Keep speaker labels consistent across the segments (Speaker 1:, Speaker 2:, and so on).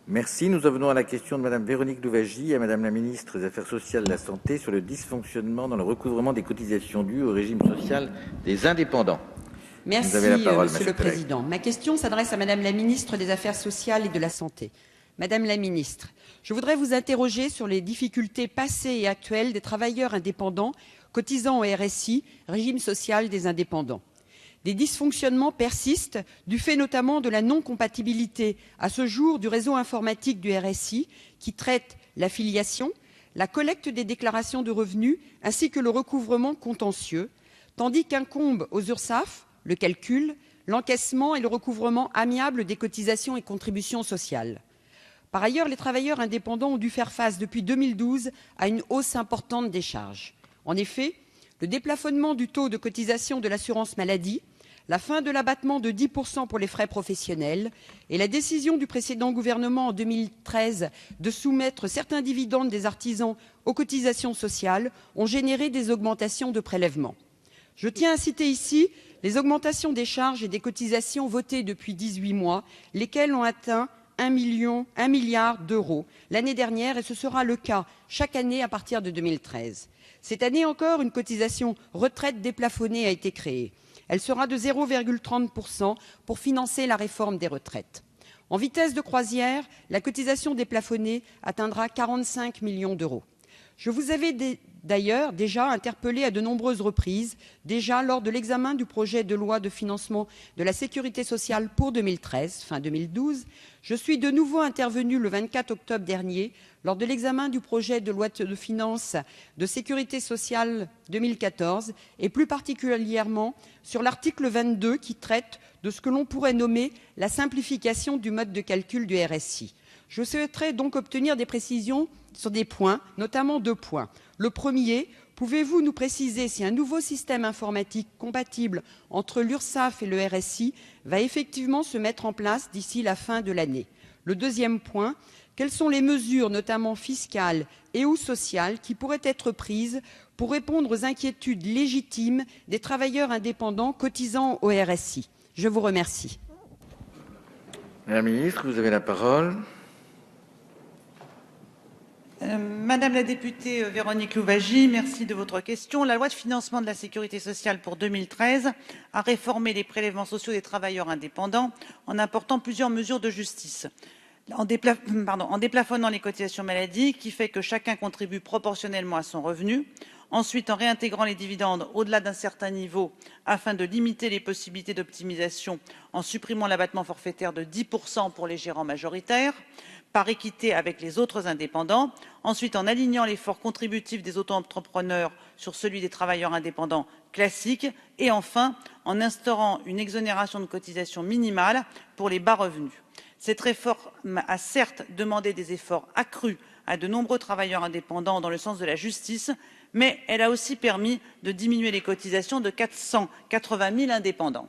Speaker 1: Merci. Nous en venons à la question de Madame Véronique Louwagie à Madame la ministre des Affaires sociales et de la Santé sur le dysfonctionnement dans le recouvrement des cotisations dues au régime social des indépendants. Vous avez la
Speaker 2: Merci,
Speaker 1: parole, ma
Speaker 2: Monsieur le
Speaker 1: chère collègue.
Speaker 2: Président. Ma question s'adresse à Madame la ministre des Affaires sociales et de la Santé. Madame la ministre, je voudrais vous interroger sur les difficultés passées et actuelles des travailleurs indépendants cotisant au RSI, régime social des indépendants. Des dysfonctionnements persistent du fait notamment de la non-compatibilité à ce jour du réseau informatique du RSI qui traite l'affiliation, la collecte des déclarations de revenus ainsi que le recouvrement contentieux, tandis qu'incombe aux URSSAF le calcul, l'encaissement et le recouvrement amiable des cotisations et contributions sociales. Par ailleurs, les travailleurs indépendants ont dû faire face depuis 2012 à une hausse importante des charges. En effet, le déplafonnement du taux de cotisation de l'assurance maladie, la fin de l'abattement de 10% pour les frais professionnels et la décision du précédent gouvernement en 2013 de soumettre certains dividendes des artisans aux cotisations sociales ont généré des augmentations de prélèvements. Je tiens à citer ici les augmentations des charges et des cotisations votées depuis 18 mois, lesquelles ont atteint 1 milliard d'euros l'année dernière et ce sera le cas chaque année à partir de 2013. Cette année encore, une cotisation retraite déplafonnée a été créée. Elle sera de 0,30% pour financer la réforme des retraites. En vitesse de croisière, la cotisation déplafonnée atteindra 45 millions d'euros. Je vous avais d'ailleurs déjà interpellé à de nombreuses reprises, déjà lors de l'examen du projet de loi de financement de la sécurité sociale pour 2013, fin 2012. Je suis de nouveau intervenue le 24 octobre dernier lors de l'examen du projet de loi de finances de sécurité sociale 2014 et plus particulièrement sur l'article 22 qui traite de ce que l'on pourrait nommer la simplification du mode de calcul du RSI. Je souhaiterais donc obtenir des précisions sur des points, notamment 2 points. Le premier, pouvez-vous nous préciser si un nouveau système informatique compatible entre l'URSSAF et le RSI va effectivement se mettre en place d'ici la fin de l'année? Le deuxième point, quelles sont les mesures, notamment fiscales et ou sociales, qui pourraient être prises pour répondre aux inquiétudes légitimes des travailleurs indépendants cotisant au RSI? Je vous remercie.
Speaker 1: Madame la ministre, vous avez la parole.
Speaker 3: Madame la députée Véronique Louwagie, merci de votre question. La loi de financement de la sécurité sociale pour 2013 a réformé les prélèvements sociaux des travailleurs indépendants en apportant plusieurs mesures de justice. En déplafonnant les cotisations maladie, qui fait que chacun contribue proportionnellement à son revenu. Ensuite, en réintégrant les dividendes au-delà d'un certain niveau afin de limiter les possibilités d'optimisation en supprimant l'abattement forfaitaire de 10% pour les gérants majoritaires, par équité avec les autres indépendants. Ensuite, en alignant l'effort contributif des auto-entrepreneurs sur celui des travailleurs indépendants classiques. Et enfin, en instaurant une exonération de cotisation minimale pour les bas revenus. Cette réforme a certes demandé des efforts accrus à de nombreux travailleurs indépendants dans le sens de la justice, mais elle a aussi permis de diminuer les cotisations de 480 000 indépendants.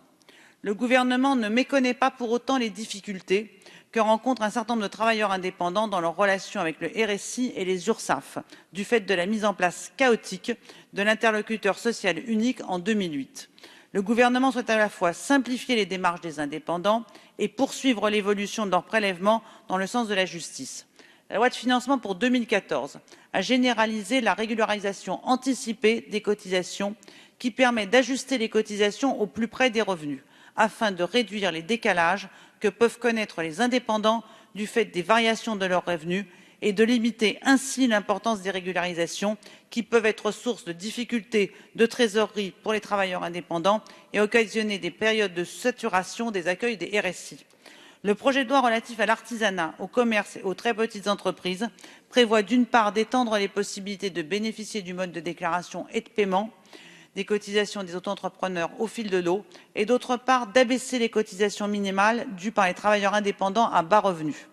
Speaker 3: Le gouvernement ne méconnaît pas pour autant les difficultés que rencontrent un certain nombre de travailleurs indépendants dans leurs relations avec le RSI et les URSSAF, du fait de la mise en place chaotique de l'interlocuteur social unique en 2008. Le gouvernement souhaite à la fois simplifier les démarches des indépendants et poursuivre l'évolution de leurs prélèvements dans le sens de la justice. La loi de financement pour 2014 a généralisé la régularisation anticipée des cotisations qui permet d'ajuster les cotisations au plus près des revenus afin de réduire les décalages que peuvent connaître les indépendants du fait des variations de leurs revenus et de limiter ainsi l'importance des régularisations qui peuvent être source de difficultés de trésorerie pour les travailleurs indépendants et occasionner des périodes de saturation des accueils des RSI. Le projet de loi relatif à l'artisanat, au commerce et aux très petites entreprises prévoit d'une part d'étendre les possibilités de bénéficier du mode de déclaration et de paiement des cotisations des auto-entrepreneurs au fil de l'eau et d'autre part d'abaisser les cotisations minimales dues par les travailleurs indépendants à bas revenus.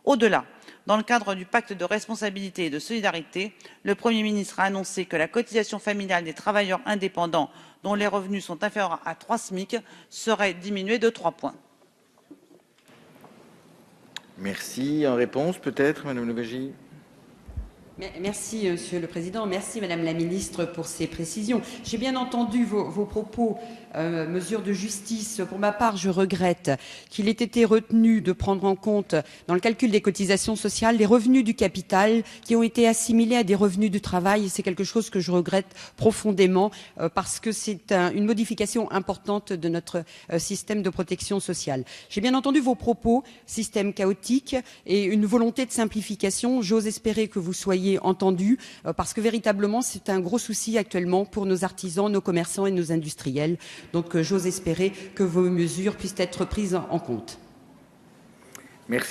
Speaker 3: Au-delà, dans le cadre du pacte de responsabilité et de solidarité, le Premier ministre a annoncé que la cotisation familiale des travailleurs indépendants dont les revenus sont inférieurs à 3 SMIC serait diminuée de 3 points.
Speaker 1: Merci. En réponse, peut-être, Madame Louwagie.
Speaker 2: Merci, Monsieur le Président. Merci, Madame la Ministre, pour ces précisions. J'ai bien entendu vos propos, mesures de justice. Pour ma part, je regrette qu'il ait été retenu de prendre en compte, dans le calcul des cotisations sociales, les revenus du capital qui ont été assimilés à des revenus du travail. C'est quelque chose que je regrette profondément parce que c'est une modification importante de notre système de protection sociale. J'ai bien entendu vos propos, système chaotique et une volonté de simplification. J'ose espérer que vous soyez entendu parce que véritablement c'est un gros souci actuellement pour nos artisans, nos commerçants et nos industriels. Donc j'ose espérer que vos mesures puissent être prises en compte.